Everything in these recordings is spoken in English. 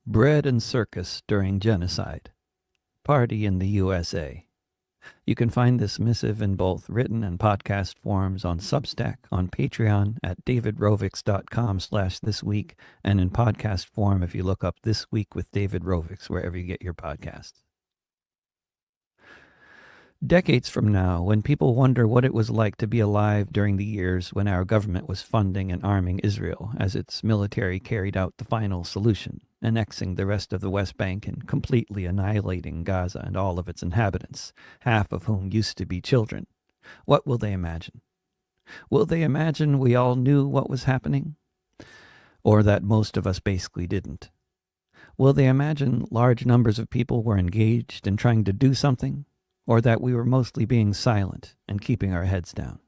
Bread and Circus During Genocide. Party in the USA. You can find this missive in both written and podcast forms on Substack, on Patreon, at davidrovics.com/thisweek, and in podcast form if you look up This Week with David Rovics wherever you get your podcasts. Decades from now, when people wonder what it was like to be alive during the years when our government was funding and arming Israel as its military carried out the final solution, annexing the rest of the West Bank and completely annihilating Gaza and all of its inhabitants, half of whom used to be children, what will they imagine? Will they imagine we all knew what was happening? Or that most of us basically didn't? Will they imagine large numbers of people were engaged in trying to do something? Or that we were mostly being silent and keeping our heads down?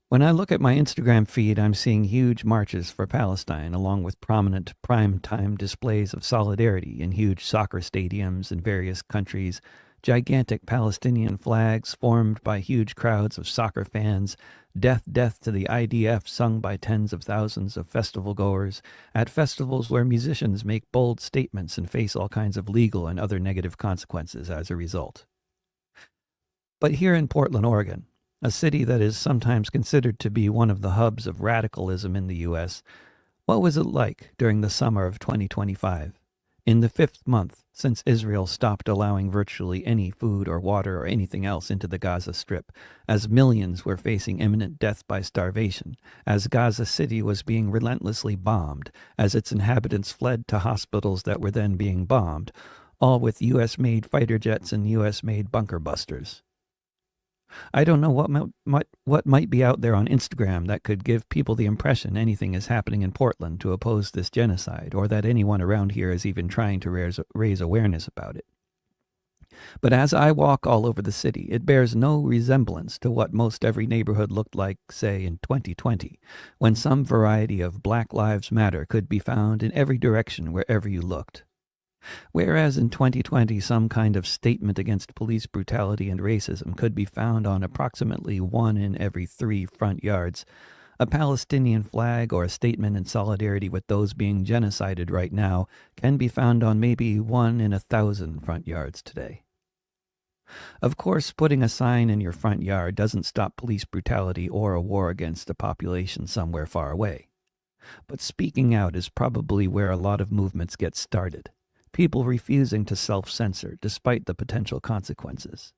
When I look at my Instagram feed, I'm seeing huge marches for Palestine, along with prominent prime-time displays of solidarity in huge soccer stadiums in various countries, gigantic Palestinian flags formed by huge crowds of soccer fans, "Death, Death to the IDF" sung by tens of thousands of festival goers, at festivals where musicians make bold statements and face all kinds of legal and other negative consequences as a result. But here in Portland, Oregon, a city that is sometimes considered to be one of the hubs of radicalism in the U.S., what was it like during the summer of 2025? In the 5th month since Israel stopped allowing virtually any food or water or anything else into the Gaza Strip, as millions were facing imminent death by starvation, as Gaza City was being relentlessly bombed, as its inhabitants fled to hospitals that were then being bombed, all with U.S.-made fighter jets and U.S.-made bunker busters. I don't know what might be out there on Instagram that could give people the impression anything is happening in Portland to oppose this genocide, or that anyone around here is even trying to raise awareness about it. But as I walk all over the city, it bears no resemblance to what most every neighborhood looked like, say, in 2020, when some variety of Black Lives Matter could be found in every direction wherever you looked. Whereas in 2020 some kind of statement against police brutality and racism could be found on approximately 1 in every 3 front yards, a Palestinian flag or a statement in solidarity with those being genocided right now can be found on maybe 1 in 1,000 front yards today. Of course, putting a sign in your front yard doesn't stop police brutality or a war against a population somewhere far away. But speaking out is probably where a lot of movements get started. People refusing to self-censor despite the potential consequences.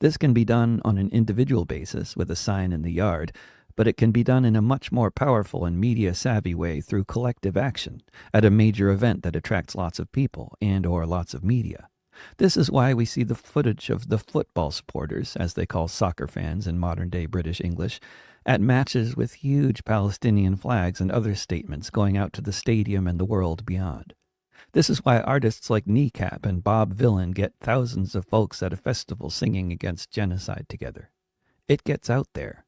This can be done on an individual basis with a sign in the yard, but it can be done in a much more powerful and media-savvy way through collective action at a major event that attracts lots of people and or lots of media. This is why we see the footage of the football supporters, as they call soccer fans in modern-day British English, at matches with huge Palestinian flags and other statements going out to the stadium and the world beyond. This is why artists like Kneecap and Bob Vylan get thousands of folks at a festival singing against genocide together. It gets out there.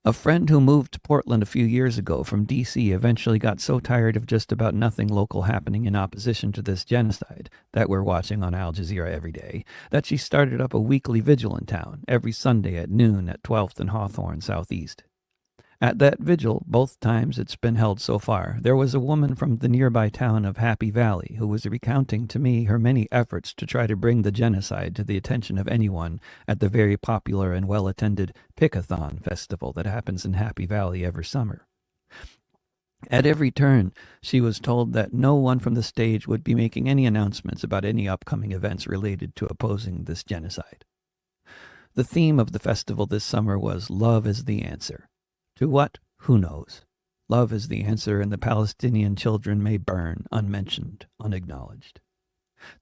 A friend who moved to Portland a few years ago from D.C. eventually got so tired of just about nothing local happening in opposition to this genocide that we're watching on Al Jazeera every day, that she started up a weekly vigil in town every Sunday at noon at 12th and Hawthorne Southeast. At that vigil, both times it's been held so far, there was a woman from the nearby town of Happy Valley who was recounting to me her many efforts to try to bring the genocide to the attention of anyone at the very popular and well-attended Pick-a-thon festival that happens in Happy Valley every summer. At every turn, she was told that no one from the stage would be making any announcements about any upcoming events related to opposing this genocide. The theme of the festival this summer was "Love is the Answer." To what? Who knows? Love is the answer, and the Palestinian children may burn, unmentioned, unacknowledged.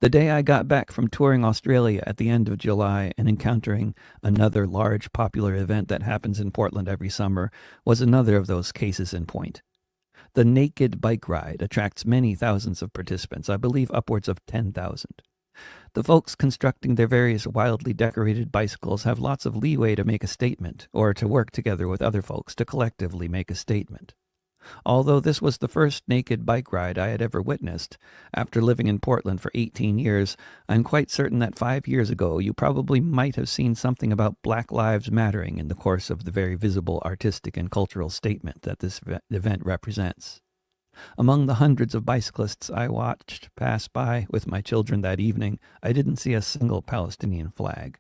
The day I got back from touring Australia at the end of July and encountering another large popular event that happens in Portland every summer was another of those cases in point. The Naked Bike Ride attracts many thousands of participants, I believe upwards of 10,000. The folks constructing their various wildly decorated bicycles have lots of leeway to make a statement, or to work together with other folks to collectively make a statement. Although this was the first naked bike ride I had ever witnessed, after living in Portland for 18 years, I'm quite certain that 5 years ago you probably might have seen something about Black Lives Mattering in the course of the very visible artistic and cultural statement that this event represents. Among the hundreds of bicyclists I watched pass by with my children that evening, I didn't see a single Palestinian flag.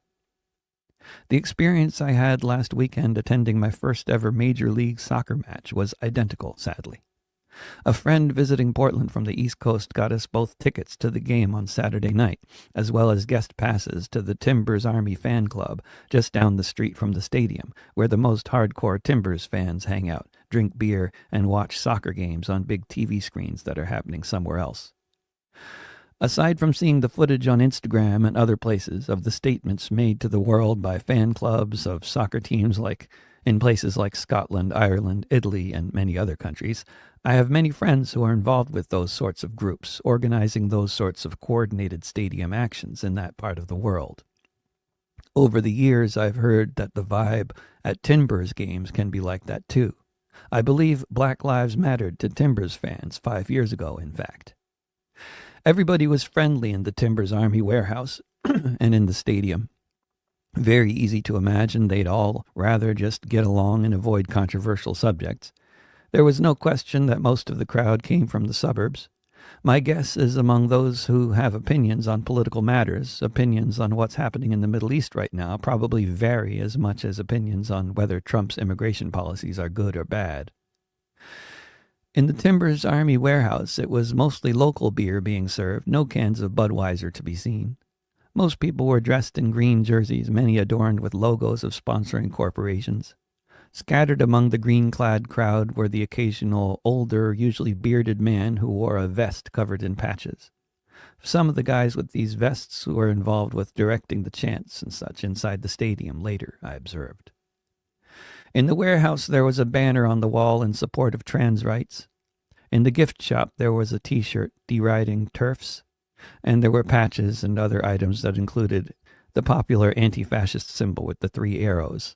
The experience I had last weekend attending my first ever Major League Soccer match was identical, sadly. A friend visiting Portland from the East Coast got us both tickets to the game on Saturday night, as well as guest passes to the Timbers Army fan club just down the street from the stadium, where the most hardcore Timbers fans hang out, drink beer, and watch soccer games on big TV screens that are happening somewhere else. Aside from seeing the footage on Instagram and other places of the statements made to the world by fan clubs of soccer teams in places like Scotland, Ireland, Italy, and many other countries, I have many friends who are involved with those sorts of groups, organizing those sorts of coordinated stadium actions in that part of the world. Over the years, I've heard that the vibe at Timbers games can be like that too. I believe Black Lives Mattered to Timbers fans 5 years ago, in fact. Everybody was friendly in the Timbers Army warehouse and in the stadium. Very easy to imagine they'd all rather just get along and avoid controversial subjects. There was no question that most of the crowd came from the suburbs. My guess is among those who have opinions on political matters, opinions on what's happening in the Middle East right now probably vary as much as opinions on whether Trump's immigration policies are good or bad. In the Timbers Army warehouse, it was mostly local beer being served, no cans of Budweiser to be seen. Most people were dressed in green jerseys, many adorned with logos of sponsoring corporations. Scattered among the green-clad crowd were the occasional older, usually bearded man who wore a vest covered in patches. Some of the guys with these vests were involved with directing the chants and such inside the stadium later, I observed. In the warehouse, there was a banner on the wall in support of trans rights. In the gift shop, there was a T-shirt deriding TERFs, and there were patches and other items that included the popular anti-fascist symbol with the 3 arrows.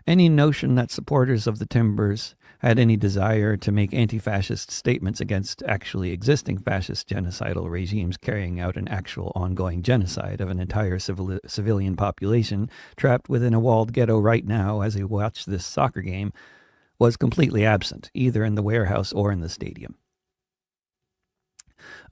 Any notion that supporters of the Timbers had any desire to make anti-fascist statements against actually existing fascist genocidal regimes carrying out an actual ongoing genocide of an entire civilian population trapped within a walled ghetto right now as we watch this soccer game was completely absent, either in the warehouse or in the stadium.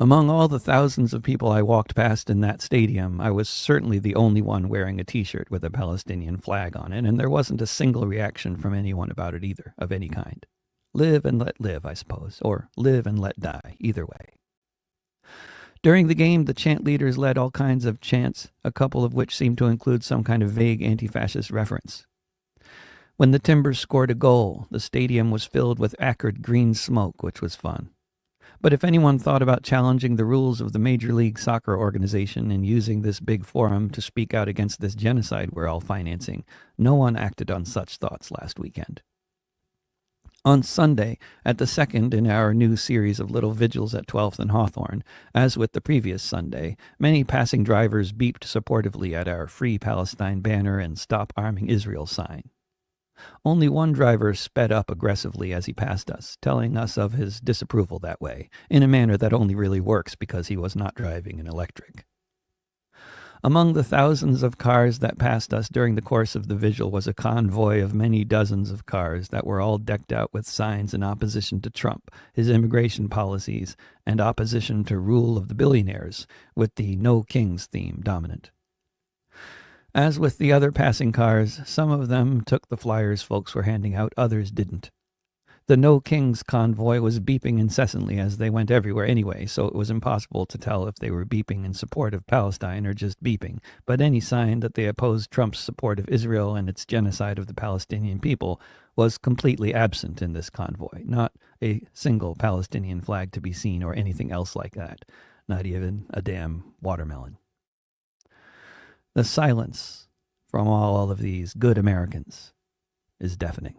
Among all the thousands of people I walked past in that stadium, I was certainly the only one wearing a T-shirt with a Palestinian flag on it, and there wasn't a single reaction from anyone about it either, of any kind. Live and let live, I suppose, or live and let die, either way. During the game, the chant leaders led all kinds of chants, a couple of which seemed to include some kind of vague anti-fascist reference. When the Timbers scored a goal, the stadium was filled with acrid green smoke, which was fun. But if anyone thought about challenging the rules of the Major League Soccer organization and using this big forum to speak out against this genocide we're all financing, no one acted on such thoughts last weekend. On Sunday, at the second in our new series of little vigils at 12th and Hawthorne, as with the previous Sunday, many passing drivers beeped supportively at our Free Palestine banner and Stop Arming Israel sign. Only one driver sped up aggressively as he passed us, telling us of his disapproval that way, in a manner that only really works because he was not driving an electric. Among the thousands of cars that passed us during the course of the vigil was a convoy of many dozens of cars that were all decked out with signs in opposition to Trump, his immigration policies, and opposition to rule of the billionaires, with the No Kings theme dominant. As with the other passing cars, some of them took the flyers folks were handing out, others didn't. The No Kings convoy was beeping incessantly as they went everywhere anyway, so it was impossible to tell if they were beeping in support of Palestine or just beeping, but any sign that they opposed Trump's support of Israel and its genocide of the Palestinian people was completely absent in this convoy. Not a single Palestinian flag to be seen or anything else like that, not even a damn watermelon. The silence from all of these good Americans is deafening.